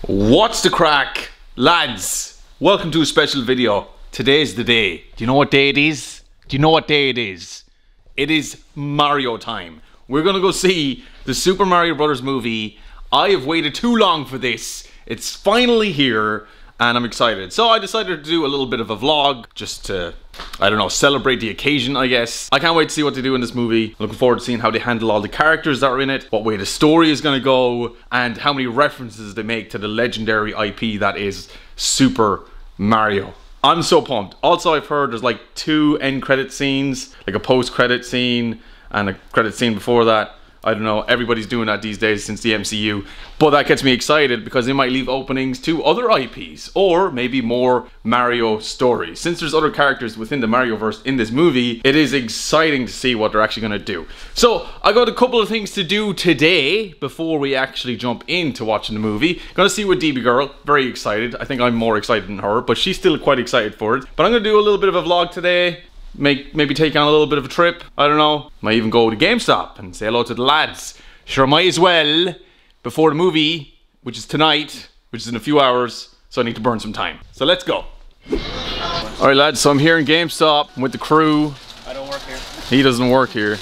What's the crack, lads? Welcome to a special video. Today's the day. Do you know what day it is? Do you know what day it is? It is Mario time. We're gonna go see the Super Mario Brothers movie. I have waited too long for this. It's finally here and I'm excited. So I decided to do a little bit of a vlog just to, I don't know, celebrate the occasion, I guess. I can't wait to see what they do in this movie. Looking forward to seeing how they handle all the characters that are in it, what way the story is gonna go, and how many references they make to the legendary IP that is Super Mario. I'm so pumped. Also, I've heard there's like 2 end credit scenes, like a post credit scene and a credit scene before that. I don't know, everybody's doing that these days since the MCU, but that gets me excited because they might leave openings to other IPs or maybe more Mario stories. Since there's other characters within the Marioverse in this movie, it is exciting to see what they're actually gonna do. So I got a couple of things to do today before we actually jump into watching the movie. Gonna see with DB Girl, very excited. I think I'm more excited than her, but she's still quite excited for it. But I'm gonna do a little bit of a vlog today. Maybe take on a little bit of a trip, I don't know. Might even go to GameStop and say hello to the lads. Sure, might as well before the movie, which is tonight, which is in a few hours, so I need to burn some time. So let's go. Alright lads, so I'm here in GameStop with the crew. I don't work here. He doesn't work here.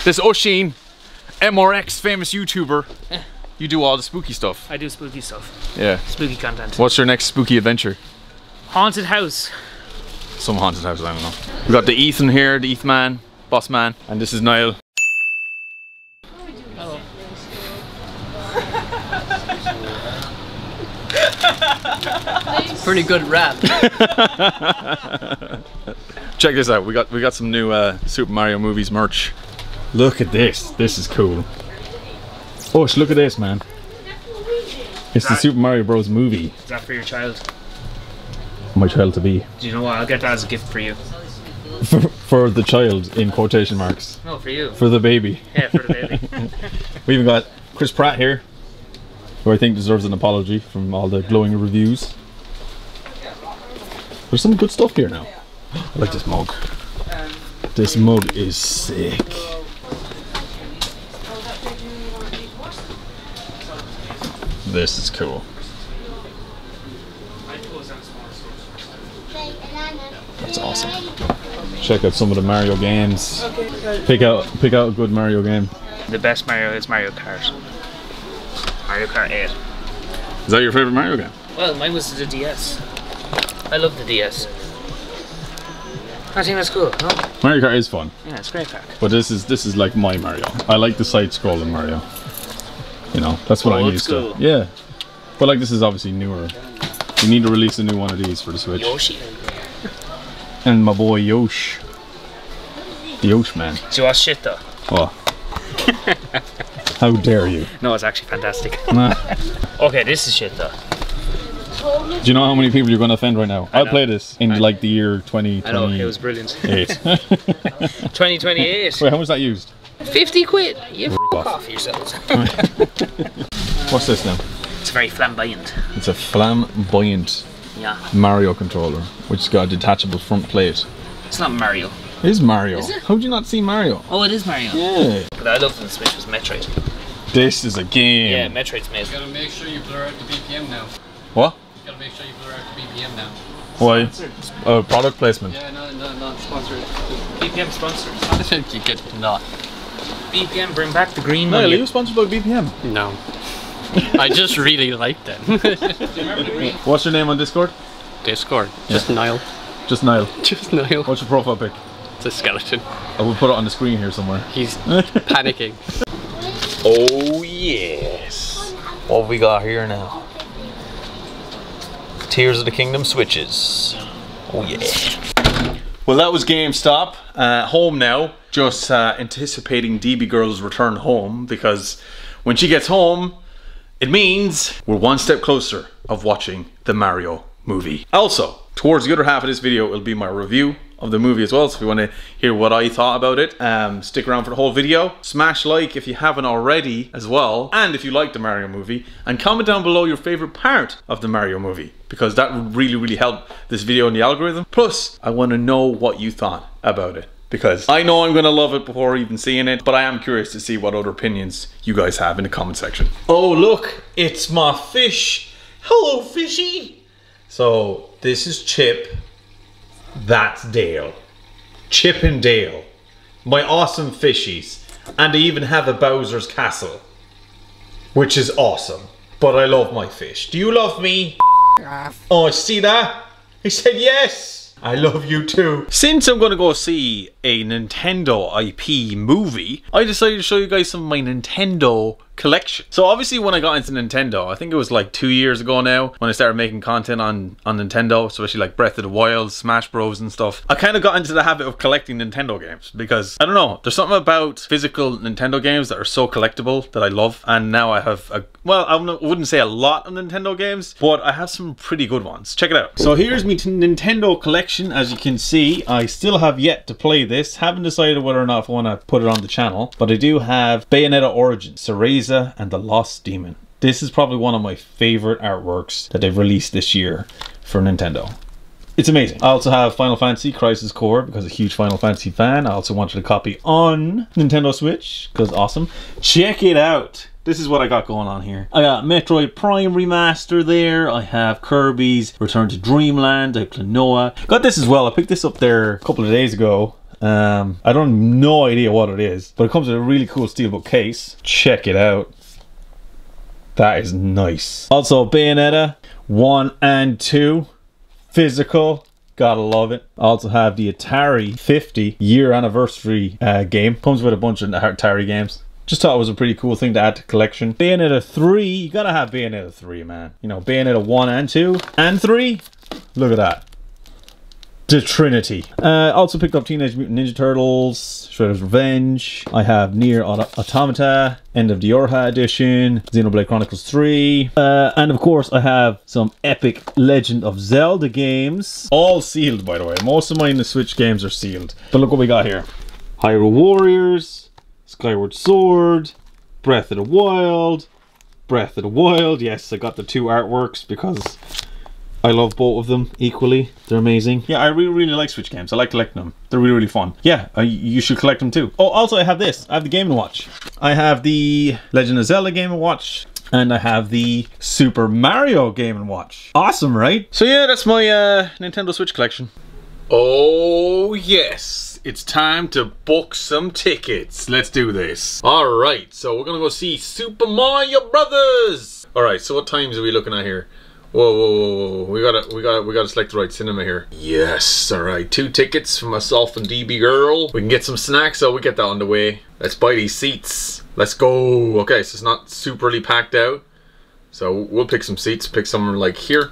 This Oshin, MRX, famous YouTuber. You do all the spooky stuff. I do spooky stuff. Yeah. Spooky content. What's your next spooky adventure? Haunted house. Some haunted house, I don't know. We got the Ethan here, the Eth man, boss man, and this is Niall. Hello. Pretty good rap. Check this out. We got some new Super Mario movies merch. Look at this. This is cool. Oh, look at this, man. It's the Super Mario Bros. Movie. Is that for your child? My child to be. Do you know what? I'll get that as a gift for you. For the child, in quotation marks. No, for you. For the baby. Yeah, for the baby. We even got Chris Pratt here, who I think deserves an apology from all the glowing reviews. There's some good stuff here now. I like this mug. This mug is sick. This is cool. That's awesome. Check out some of the Mario games. Pick out a good Mario game. The best Mario is Mario Kart. Mario Kart 8. Is that your favorite Mario game? Well, mine was the DS. I love the DS. I think that's cool, no? Mario Kart is fun. Yeah, it's a great pack. But this is like my Mario. I like the side-scrolling Mario. You know, that's what I'm used to. Yeah. But like this is obviously newer. You need to release a new one of these for the Switch. Yoshi. And my boy Yosh. The Yosh man. Do you watch shit though? Oh. How dare you? No, it's actually fantastic. Nah. Okay, this is shit though. Do you know how many people you're going to offend right now? I'll play this in like the year 2028. I know, it was brilliant. 2028. Wait, how much is that used? 50 quid. You f*** off yourselves. What's this now? It's very flamboyant. It's a flamboyant Mario controller, which has got a detachable front plate. It's not Mario. It is Mario. Is it? How would you not see Mario? Oh, it is Mario. Yeah. But I loved on the Switch was Metroid. This is a game. Yeah, Metroid's amazing. You gotta make sure you blur out the BPM now. What? You gotta make sure you blur out the BPM now. Why? Product placement. Yeah, no, sponsored. BPM sponsors. I think you get not. BPM, bring back the green No, are money. you sponsored by BPM? No. I just really like them. What's your name on Discord? Discord. Just Niall. Just Niall. Just Niall. What's your profile pic? It's a skeleton. I will put it on the screen here somewhere. He's panicking. Oh yes. What have we got here now? Tears of the Kingdom switches. Oh yeah. Well, that was GameStop. Home now. Just anticipating DB Girl's return home, because when she gets home, it means we're one step closer of watching the Mario movie. Also, towards the other half of this video, it'll be my review of the movie as well. So if you want to hear what I thought about it, stick around for the whole video. Smash like if you haven't already as well. And if you like the Mario movie, and comment down below your favorite part of the Mario movie, because that would really help this video in the algorithm. Plus, I want to know what you thought about it, because I know I'm going to love it before even seeing it, but I am curious to see what other opinions you guys have in the comment section. Oh look, it's my fish Hello, fishy. So this is Chip. That's Dale. Chip and Dale. My awesome fishies. And I even have a Bowser's Castle. Which is awesome. But I love my fish. Do you love me? Oh, see that? He said yes. I love you too. Since I'm gonna go see a Nintendo IP movie, I decided to show you guys some of my Nintendo collection. So obviously when I got into Nintendo, I think it was like 2 years ago now, when I started making content on Nintendo, especially like Breath of the Wild, Smash Bros and stuff. I kind of got into the habit of collecting Nintendo games because, I don't know, there's something about physical Nintendo games that are so collectible that I love. And now I have, well, I wouldn't say a lot of Nintendo games, but I have some pretty good ones. Check it out. So here's my Nintendo collection. As you can see, I still have yet to play this. Haven't decided whether or not I want to put it on the channel, but I do have Bayonetta Origins, Cereza, and the Lost Demon. This is probably one of my favorite artworks that they've released this year for Nintendo. It's amazing. I also have Final Fantasy Crisis Core because I'm a huge Final Fantasy fan. I also wanted a copy on Nintendo Switch because awesome. Check it out. This is what I got going on here. I got Metroid Prime Remaster there. I have Kirby's Return to Dreamland. I have Klonoa. Got this as well. I picked this up there a couple of days ago. I don't no idea what it is, but it comes with a really cool steelbook case. Check it out. That is nice. Also Bayonetta 1 and 2 physical. Gotta love it. I also have the Atari 50 year anniversary game. Comes with a bunch of Atari games. Just thought it was a pretty cool thing to add to collection. Bayonetta 3, you gotta have Bayonetta 3, man. You know, Bayonetta 1 and 2 and 3. Look at that. The Trinity. Also picked up Teenage Mutant Ninja Turtles, Shredder's Revenge. I have Nier Automata, End of the Orha edition, Xenoblade Chronicles 3. And of course I have some epic Legend of Zelda games. All sealed, by the way. Most of mine, the Switch games are sealed. But look what we got here. Hyrule Warriors, Skyward Sword, Breath of the Wild. Breath of the Wild. Yes, I got the 2 artworks because I love both of them equally. They're amazing. Yeah, I really like Switch games. I like collecting them. They're really fun. Yeah, you should collect them too. Oh, also I have this. I have the Game & Watch. I have the Legend of Zelda Game & Watch. And I have the Super Mario Game & Watch. Awesome, right? So yeah, that's my Nintendo Switch collection. Oh yes, it's time to book some tickets. Let's do this. Alright, so we're gonna go see Super Mario Brothers. Alright, so what times are we looking at here? Whoa. We gotta select the right cinema here. Yes, alright. 2 tickets for myself and DB Girl. We can get some snacks, so we get that on the way. Let's buy these seats. Let's go. Okay, so it's not superly packed out. So we'll pick some seats, pick somewhere like here.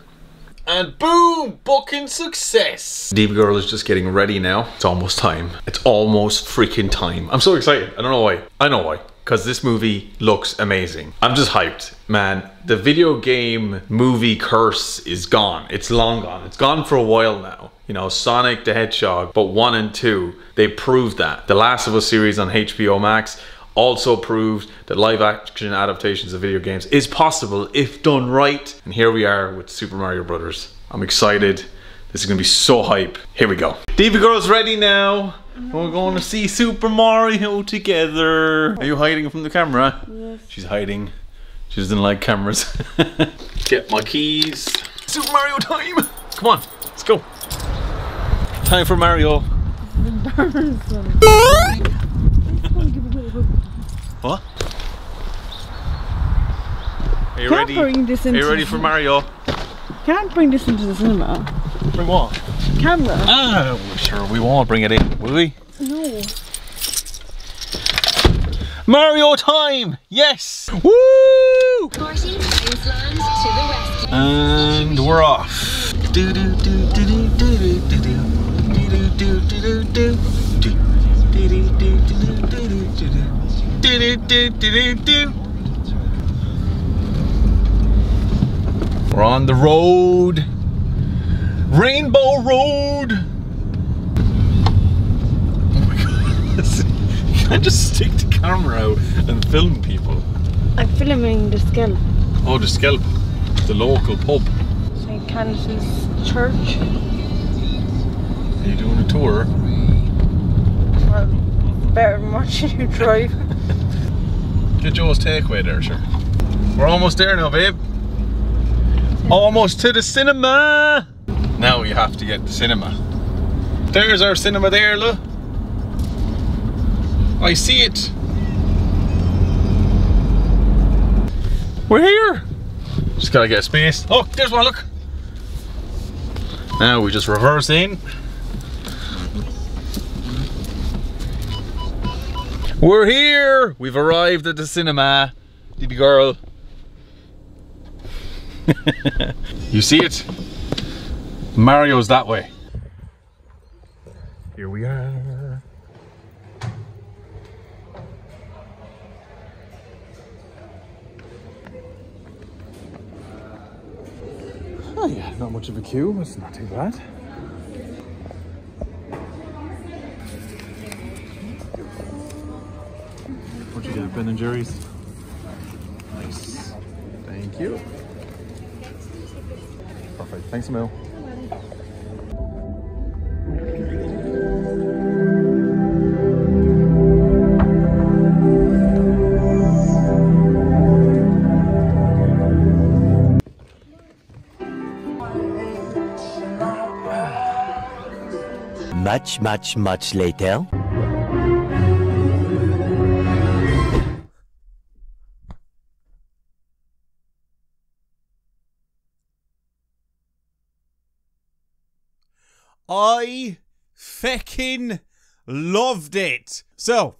And boom! Booking success! DB Girl is just getting ready now. It's almost time. It's almost freaking time. I'm so excited. I don't know why. I know why. Because this movie looks amazing. I'm just hyped, man. The video game movie curse is gone. It's long gone. It's gone for a while now. You know, Sonic the Hedgehog, but 1 and 2, they proved that. The Last of Us series on HBO Max also proved that live action adaptations of video games is possible if done right. And here we are with Super Mario Brothers. I'm excited. This is gonna be so hype. Here we go. DB Girl's ready now. We're going to see Super Mario together. Are you hiding from the camera? Yes. She's hiding. She doesn't like cameras. Get my keys. Super Mario time. Come on, let's go. Time for Mario. What? Are you ready? Are you ready for Mario? Can't bring this into the cinema. Bring what? Camera. Ah, well, sure we won't bring it in, will we? No. Mario time! Yes! Woo! And we're off. We're on the road. Rainbow Road. Oh my god. You can't just stick the camera out and film people. I'm filming the Skelp. Oh, the Skelp. The local pub. St. Canice's Church. Are you doing a tour? Well, better than watching you drive. Get Joe's takeaway there, sure. We're almost there now, babe. Almost to the cinema. Now we have to get the cinema. There's our cinema there, look. I see it. We're here. Just gotta get a space. Oh, there's one, look. Now we just reverse in. We're here. We've arrived at the cinema. Baby girl. You see it? Mario's that way. Here we are. Oh yeah, not much of a queue. It's not too bad. What you got, Ben and Jerry's? Nice. Thank you. Perfect. Thanks a mil. Much later. I feckin' loved it. So,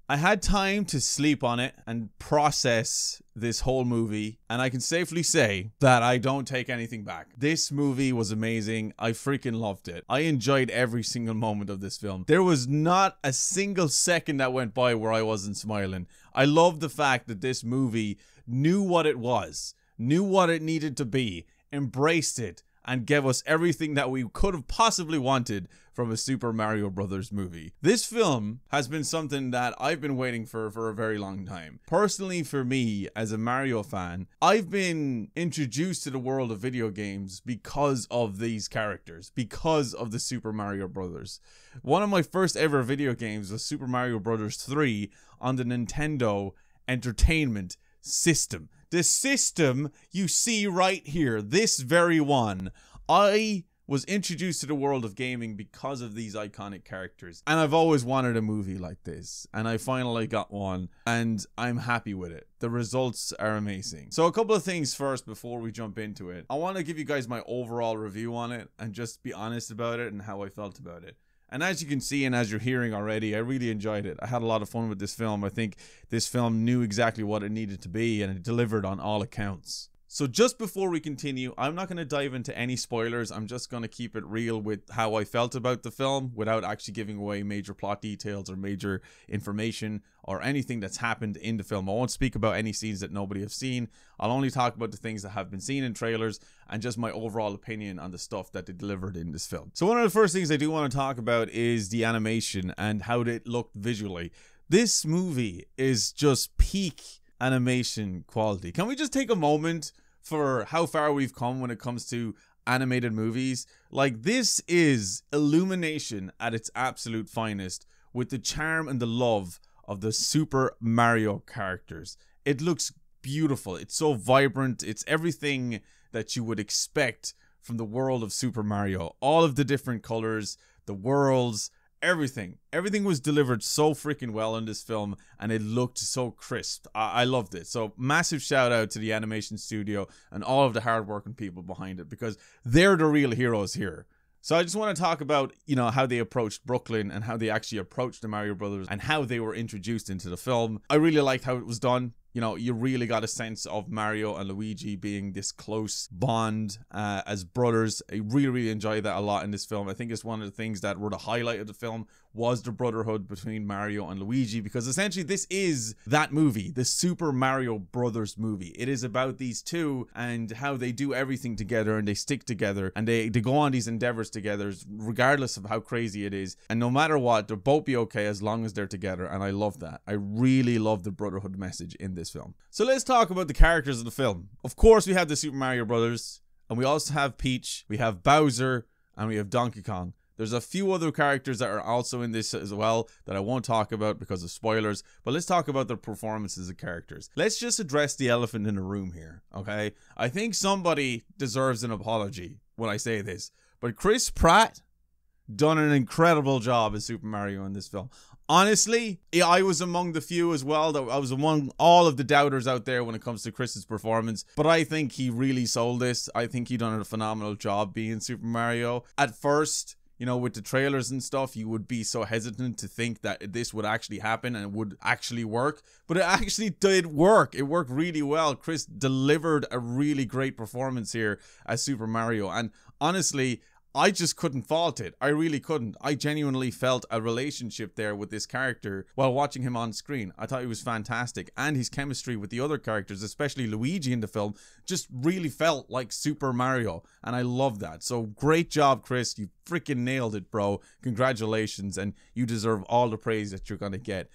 I had time to sleep on it and process this whole movie, and I can safely say that I don't take anything back. This movie was amazing. I freaking loved it. I enjoyed every single moment of this film. There was not a single second that went by where I wasn't smiling. I love the fact that this movie knew what it was, knew what it needed to be, embraced it, and gave us everything that we could have possibly wanted from a Super Mario Brothers movie. This film has been something that I've been waiting for a very long time. Personally, for me, as a Mario fan, I've been introduced to the world of video games because of these characters, because of the Super Mario Brothers. One of my first ever video games was Super Mario Brothers 3 on the Nintendo Entertainment System. The system you see right here, this very one. I was introduced to the world of gaming because of these iconic characters. And I've always wanted a movie like this. And I finally got one. And I'm happy with it. The results are amazing. So a couple of things first before we jump into it. I want to give you guys my overall review on it and just be honest about it and how I felt about it. And as you can see and as you're hearing already, I really enjoyed it. I had a lot of fun with this film. I think this film knew exactly what it needed to be and it delivered on all accounts. So just before we continue, I'm not going to dive into any spoilers. I'm just going to keep it real with how I felt about the film without actually giving away major plot details or major information or anything that's happened in the film. I won't speak about any scenes that nobody has seen. I'll only talk about the things that have been seen in trailers and just my overall opinion on the stuff that they delivered in this film. So one of the first things I do want to talk about is the animation and how it looked visually. This movie is just peak animation quality. Can we just take a moment for how far we've come when it comes to animated movies? Like, this is Illumination at its absolute finest with the charm and the love of the Super Mario characters. It looks beautiful. It's so vibrant. It's everything that you would expect from the world of Super Mario. All of the different colors, the worlds, everything was delivered so freaking well in this film, and it looked so crisp. I loved it. So massive shout out to the animation studio and all of the hardworking people behind it, because they're the real heroes here. So I just want to talk about, you know, how they approached Brooklyn and how they actually approached the Mario Brothers and how they were introduced into the film. I really liked how it was done. You know, you really got a sense of Mario and Luigi being this close bond as brothers. I really enjoyed that a lot in this film. I think it's one of the things that were the highlight of the film was the brotherhood between Mario and Luigi, because essentially this is that movie, the Super Mario Brothers movie. It is about these two and how they do everything together and they stick together and they go on these endeavors together regardless of how crazy it is. And no matter what, they'll both be okay as long as they're together, and I love that. I really love the brotherhood message in this film. So let's talk about the characters of the film. Of course, we have the Super Mario Brothers, and we also have Peach, we have Bowser, and we have Donkey Kong. There's a few other characters that are also in this as well that I won't talk about because of spoilers, but let's talk about the performances of characters. Let's just address the elephant in the room here, okay? I think somebody deserves an apology when I say this, but Chris Pratt done an incredible job as Super Mario in this film. Honestly, I was among the few as well. That I was among all of the doubters out there when it comes to Chris's performance. But I think he really sold this. I think he done a phenomenal job being Super Mario. At first, you know, with the trailers and stuff, you would be so hesitant to think that this would actually happen and it would actually work. But it actually did work. It worked really well. Chris delivered a really great performance here as Super Mario. And honestly, I just couldn't fault it. I really couldn't. I genuinely felt a relationship there with this character while watching him on screen. I thought he was fantastic. And his chemistry with the other characters, especially Luigi in the film, just really felt like Super Mario. And I love that. So great job, Chris. You freaking nailed it, bro. Congratulations. And you deserve all the praise that you're going to get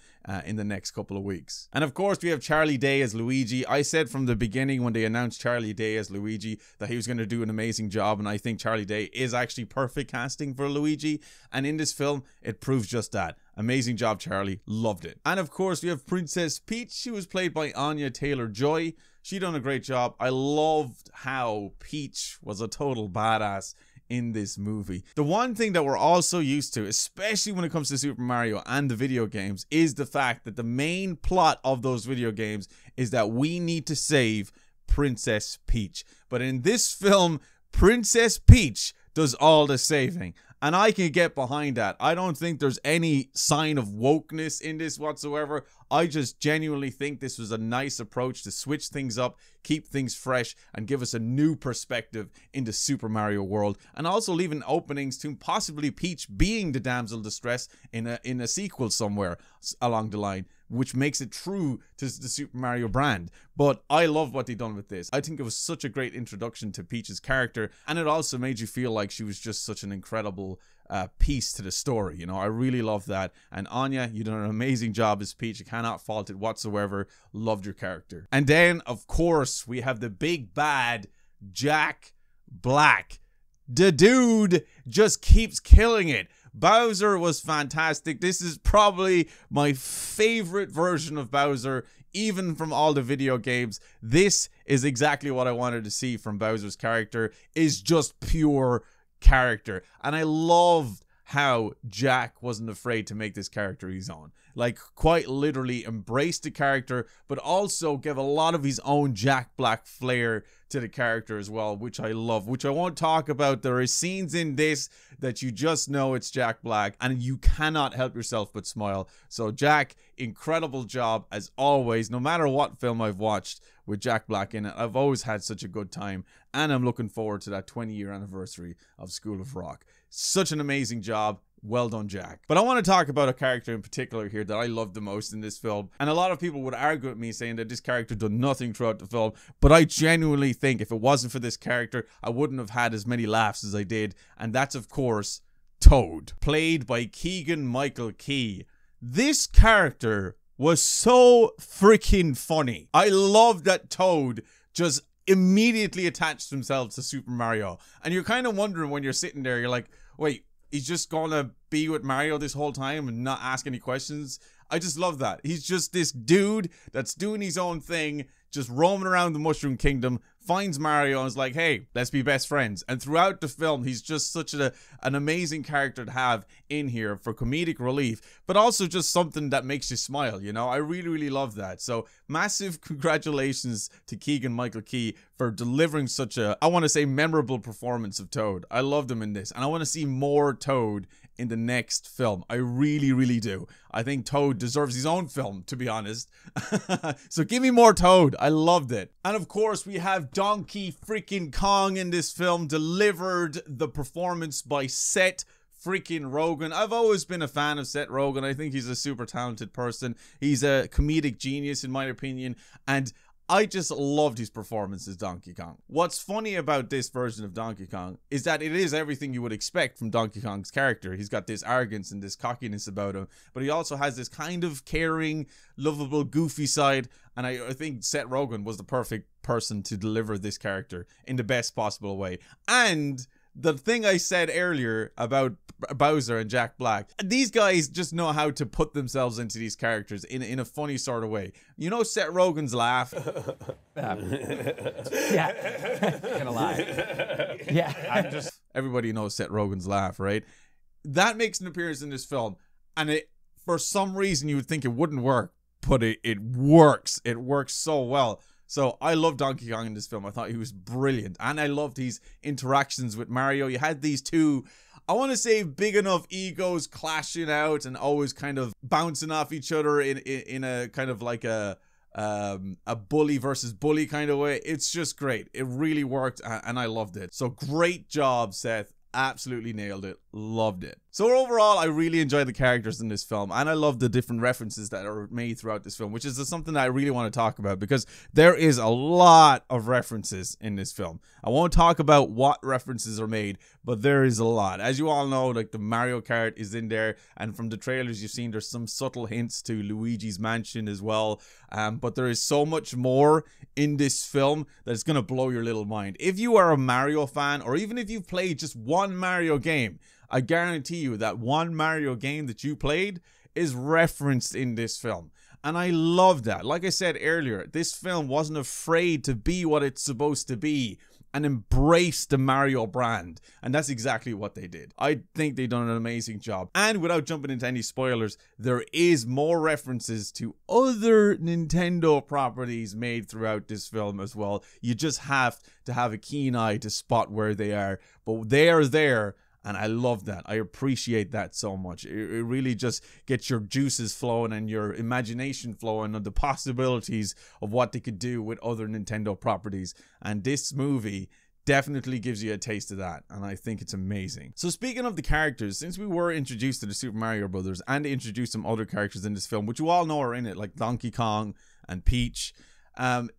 in the next couple of weeks. And of course, we have Charlie Day as Luigi. I said from the beginning when they announced Charlie Day as Luigi that he was going to do an amazing job. And I think Charlie Day is actually perfect casting for Luigi. And in this film, it proves just that. Amazing job, Charlie. Loved it. And of course, we have Princess Peach. She was played by Anya Taylor-Joy. She done a great job. I loved how Peach was a total badass in this movie. The one thing that we're also used to, especially when it comes to Super Mario and the video games, is the fact that the main plot of those video games is that we need to save Princess Peach. But in this film, Princess Peach does all the saving. And I can get behind that. I don't think there's any sign of wokeness in this whatsoever. I just genuinely think this was a nice approach to switch things up, keep things fresh, and give us a new perspective into Super Mario World. And also leaving openings to possibly Peach being the damsel distress in a sequel somewhere along the line, which makes it true to the Super Mario brand. But I love what they done with this. I think it was such a great introduction to Peach's character, and it also made you feel like she was just such an incredible piece to the story. You know, I really love that. And Anya, you done an amazing job as Peach. I cannot fault it whatsoever. Loved your character. And then, of course, we have the big bad Jack Black. The dude just keeps killing it. Bowser was fantastic. This is probably my favorite version of Bowser, even from all the video games. This is exactly what I wanted to see from Bowser's character, is just pure character. And I loved how Jack wasn't afraid to make this character his own. Like, quite literally embraced the character, but also give a lot of his own Jack Black flair to the character as well, which I love, which I won't talk about. There are scenes in this that you just know it's Jack Black, and you cannot help yourself but smile. So Jack, incredible job as always. No matter what film I've watched with Jack Black in it, I've always had such a good time, and I'm looking forward to that 20-year anniversary of School of Rock. Such an amazing job. Well done, Jack. But I want to talk about a character in particular here that I loved the most in this film. And a lot of people would argue with me saying that this character did nothing throughout the film. But I genuinely think if it wasn't for this character, I wouldn't have had as many laughs as I did. And that's, of course, Toad, played by Keegan-Michael Key. This character was so freaking funny. I love that Toad just immediately attached himself to Super Mario. And you're kind of wondering when you're sitting there, you're like, wait, he's just gonna be with Mario this whole time and not ask any questions. I just love that. He's just this dude that's doing his own thing, just roaming around the Mushroom Kingdom, finds Mario and is like, hey, let's be best friends. And throughout the film, he's just such an amazing character to have in here for comedic relief, but also just something that makes you smile, you know? I really, really love that. So massive congratulations to Keegan-Michael Key for delivering such a, I want to say, memorable performance of Toad. I loved him in this, and I want to see more Toad in the next film. I really, really do. I think Toad deserves his own film, to be honest. So give me more Toad. I loved it. And of course, we have Donkey freaking Kong in this film, delivered the performance by Seth freaking Rogen. I've always been a fan of Seth Rogen. I think he's a super talented person. He's a comedic genius, in my opinion. And I just loved his performance as Donkey Kong. What's funny about this version of Donkey Kong is that it is everything you would expect from Donkey Kong's character. He's got this arrogance and this cockiness about him, but he also has this kind of caring, lovable, goofy side. And I think Seth Rogen was the perfect person to deliver this character in the best possible way. And the thing I said earlier about Bowser and Jack Black, these guys just know how to put themselves into these characters in a funny sort of way. You know Seth Rogen's laugh? Yeah. Gonna lie. Yeah. Everybody knows Seth Rogen's laugh, right? That makes an appearance in this film, and it, for some reason, you would think it wouldn't work, but it works. It works so well. So I love Donkey Kong in this film. I thought he was brilliant, and I loved his interactions with Mario. You had these two, I want to say, big enough egos clashing out and always kind of bouncing off each other in a kind of like a bully versus bully kind of way. It's just great. It really worked, and I loved it. So great job, Seth. Absolutely nailed it. Loved it. So overall, I really enjoyed the characters in this film, and I love the different references that are made throughout this film, which is something that I really want to talk about, because there is a lot of references in this film. I won't talk about what references are made, but there is a lot. As you all know, like, the Mario Kart is in there, and from the trailers you've seen, there's some subtle hints to Luigi's Mansion as well. But there is so much more in this film that it's going to blow your little mind. If you are a Mario fan, or even if you've played just one Mario game, I guarantee you that one Mario game that you played is referenced in this film. And I love that. Like I said earlier, this film wasn't afraid to be what it's supposed to be and embrace the Mario brand. And that's exactly what they did. I think they've done an amazing job. And without jumping into any spoilers, there is more references to other Nintendo properties made throughout this film as well. You just have to have a keen eye to spot where they are. But they are there. And I love that. I appreciate that so much. It really just gets your juices flowing and your imagination flowing on the possibilities of what they could do with other Nintendo properties. And this movie definitely gives you a taste of that, and I think it's amazing. So speaking of the characters, since we were introduced to the Super Mario Brothers and introduced some other characters in this film, which you all know are in it, like Donkey Kong and Peach,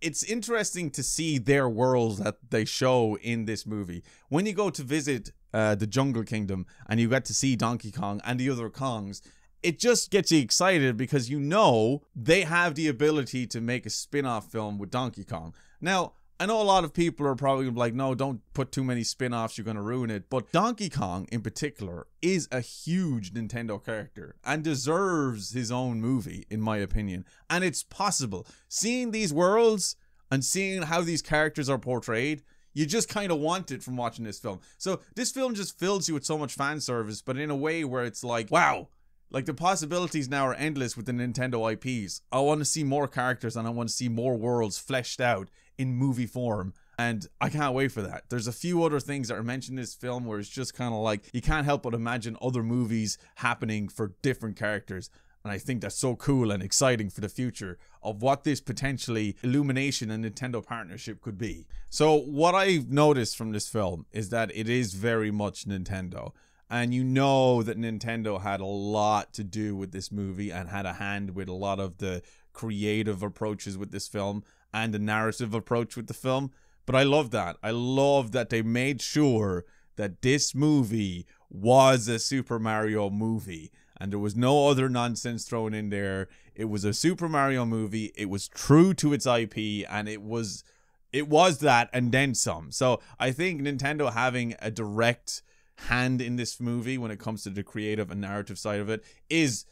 it's interesting to see their worlds that they show in this movie. When you go to visit the Jungle Kingdom and you get to see Donkey Kong and the other Kongs, it just gets you excited because you know they have the ability to make a spin-off film with Donkey Kong. Now, I know a lot of people are probably like, no, don't put too many spin-offs, you're going to ruin it. But Donkey Kong in particular is a huge Nintendo character and deserves his own movie, in my opinion. And it's possible. Seeing these worlds and seeing how these characters are portrayed, you just kind of want it from watching this film. So this film just fills you with so much fan service, but in a way where it's like, wow, like the possibilities now are endless with the Nintendo IPs. I want to see more characters and I want to see more worlds fleshed out in movie form, and I can't wait for that. There's a few other things that are mentioned in this film where it's just kind of like you can't help but imagine other movies happening for different characters, and I think that's so cool and exciting for the future of what this potentially Illumination and Nintendo partnership could be. So what I've noticed from this film is that it is very much Nintendo. And you know that Nintendo had a lot to do with this movie and had a hand with a lot of the creative approaches with this film and the narrative approach with the film. But I love that. I love that they made sure that this movie was a Super Mario movie. And there was no other nonsense thrown in there. It was a Super Mario movie. It was true to its IP. And it was that and then some. So I think Nintendo having a direct hand in this movie when it comes to the creative and narrative side of it is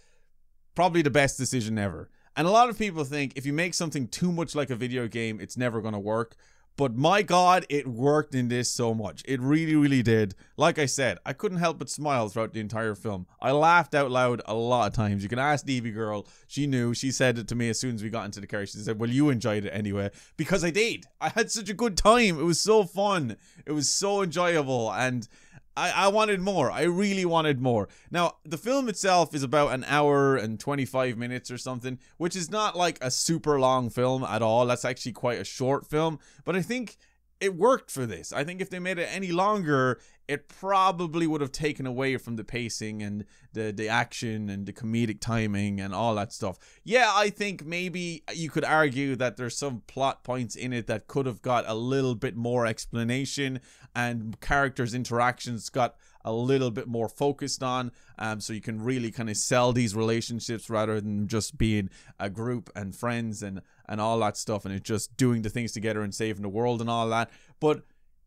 probably the best decision ever. And a lot of people think if you make something too much like a video game, it's never going to work. But my God, it worked in this so much. It really, really did. Like I said, I couldn't help but smile throughout the entire film. I laughed out loud a lot of times. You can ask Stevie Girl. She knew. She said it to me as soon as we got into the car. She said, well, you enjoyed it anyway. Because I did. I had such a good time. It was so fun. It was so enjoyable. And I wanted more. I really wanted more. Now, the film itself is about an hour and 25 minutes or something, which is not like a super long film at all. That's actually quite a short film, but I think it worked for this. I think if they made it any longer, it probably would have taken away from the pacing and the action and the comedic timing and all that stuff. Yeah, I think maybe you could argue that there's some plot points in it that could have got a little bit more explanation and characters' interactions got a little bit more focused on, so you can really kind of sell these relationships rather than just being a group and friends and all that stuff, and it's just doing the things together and saving the world and all that. But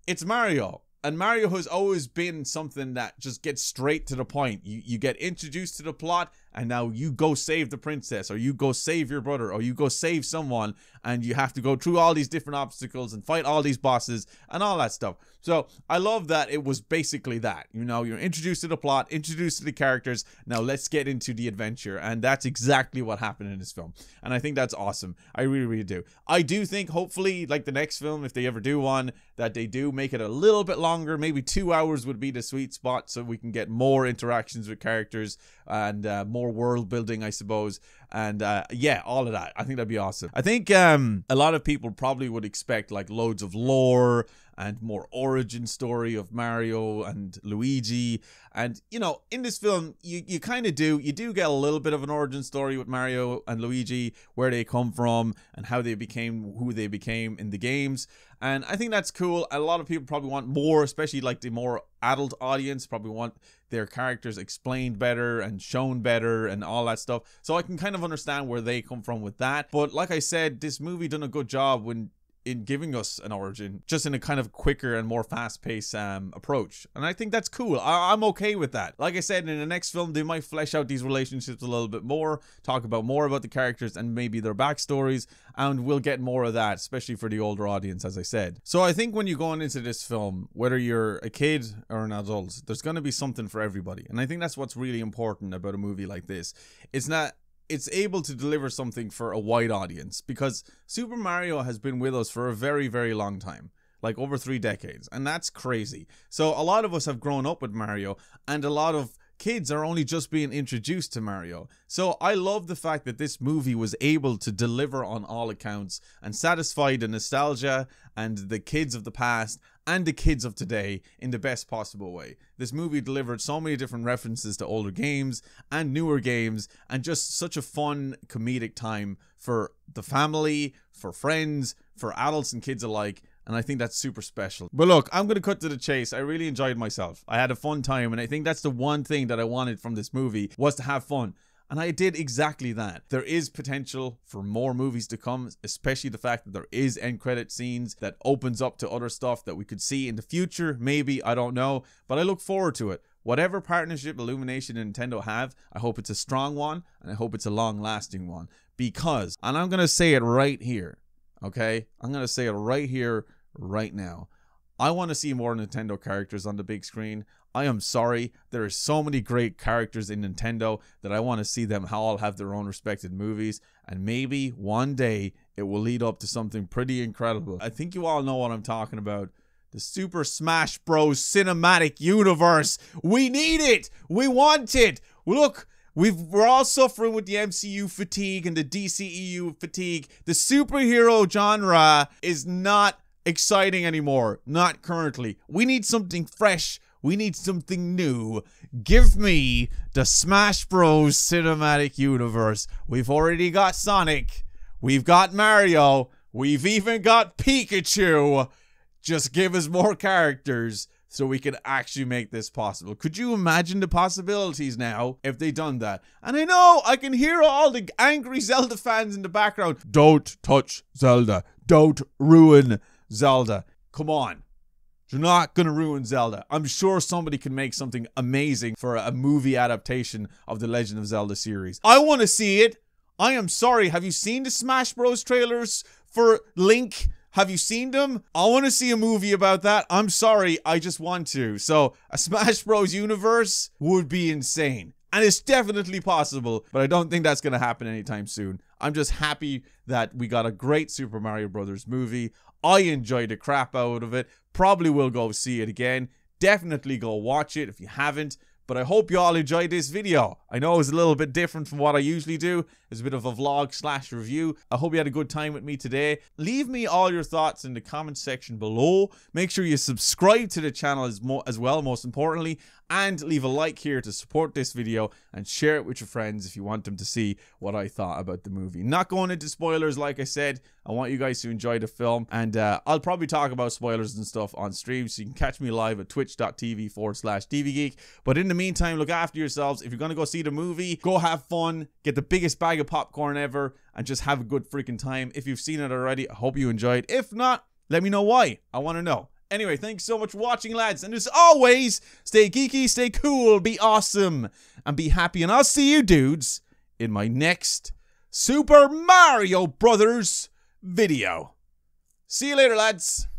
it's Mario. And Mario has always been something that just gets straight to the point. You get introduced to the plot, and now you go save the princess, or you go save your brother, or you go save someone, and you have to go through all these different obstacles and fight all these bosses and all that stuff. So I love that it was basically that. You know, you're introduced to the plot, introduced to the characters, now let's get into the adventure. And that's exactly what happened in this film. And I think that's awesome. I really, really do. I do think, hopefully, like the next film, if they ever do one, that they do make it a little bit longer. Maybe 2 hours would be the sweet spot, so we can get more interactions with characters and more world building, I suppose. And yeah, all of that. I think that'd be awesome. I think a lot of people probably would expect like loads of lore and more origin story of Mario and Luigi. And, you know, in this film, you kind of do. You do get a little bit of an origin story with Mario and Luigi, where they come from and how they became who they became in the games. And I think that's cool. A lot of people probably want more, especially like the more adult audience, probably want their characters explained better and shown better and all that stuff. So I can kind of understand where they come from with that. But like I said, this movie done a good job in giving us an origin, just in a kind of quicker and more fast-paced approach. And I think that's cool. I'm okay with that. Like I said, in the next film, they might flesh out these relationships a little bit more, talk about more about the characters and maybe their backstories, and we'll get more of that, especially for the older audience, as I said. So I think when you're going into this film, whether you're a kid or an adult, there's going to be something for everybody. And I think that's what's really important about a movie like this. It's able to deliver something for a wide audience, because Super Mario has been with us for a very, very long time, like over 3 decades, and that's crazy. So a lot of us have grown up with Mario, and a lot of kids are only just being introduced to Mario. So I love the fact that this movie was able to deliver on all accounts and satisfy the nostalgia and the kids of the past and the kids of today in the best possible way. This movie delivered so many different references to older games and newer games, and just such a fun comedic time for the family, for friends, for adults and kids alike. And I think that's super special. But look, I'm going to cut to the chase. I really enjoyed myself. I had a fun time, and I think that's the one thing that I wanted from this movie, was to have fun. And I did exactly that. There is potential for more movies to come, especially the fact that there is end credit scenes that opens up to other stuff that we could see in the future. Maybe, I don't know. But I look forward to it. Whatever partnership Illumination and Nintendo have, I hope it's a strong one, and I hope it's a long-lasting one. Because, and I'm going to say it right here, okay? I'm going to say it right here, right now. I want to see more Nintendo characters on the big screen. I am sorry, there are so many great characters in Nintendo that I want to see them all have their own respected movies, and maybe one day it will lead up to something pretty incredible. I think you all know what I'm talking about. The Super Smash Bros. Cinematic Universe. We need it! We want it! Look, we're all suffering with the MCU fatigue and the DCEU fatigue. The superhero genre is not exciting anymore. Not currently. We need something fresh. We need something new. Give me the Smash Bros. Cinematic Universe. We've already got Sonic. We've got Mario. We've even got Pikachu. Just give us more characters so we can actually make this possible. Could you imagine the possibilities now if they done that? And I know I can hear all the angry Zelda fans in the background. Don't touch Zelda. Don't ruin Zelda. Come on. You're not going to ruin Zelda. I'm sure somebody can make something amazing for a movie adaptation of the Legend of Zelda series. I want to see it. I am sorry. Have you seen the Smash Bros. Trailers for Link? Have you seen them? I want to see a movie about that. I'm sorry. I just want to. So a Smash Bros. Universe would be insane. And it's definitely possible, but I don't think that's going to happen anytime soon. I'm just happy that we got a great Super Mario Brothers movie. I enjoyed the crap out of it. Probably will go see it again. Definitely go watch it if you haven't. But I hope you all enjoyed this video. I know it's a little bit different from what I usually do. It's a bit of a vlog / review. I hope you had a good time with me today. Leave me all your thoughts in the comment section below. Make sure you subscribe to the channel as well, most importantly. And leave a like here to support this video, and share it with your friends if you want them to see what I thought about the movie. Not going into spoilers, like I said. I want you guys to enjoy the film, and I'll probably talk about spoilers and stuff on stream, so you can catch me live at twitch.tv/DVGeek. But in the meantime, look after yourselves. If you're going to go see the movie, go have fun, get the biggest bag of popcorn ever, and just have a good freaking time. If you've seen it already, I hope you enjoyed. If not, let me know why. I want to know. Anyway, thanks so much for watching, lads. And as always, stay geeky, stay cool, be awesome, and be happy. And I'll see you dudes in my next Super Mario Brothers video. See you later, lads.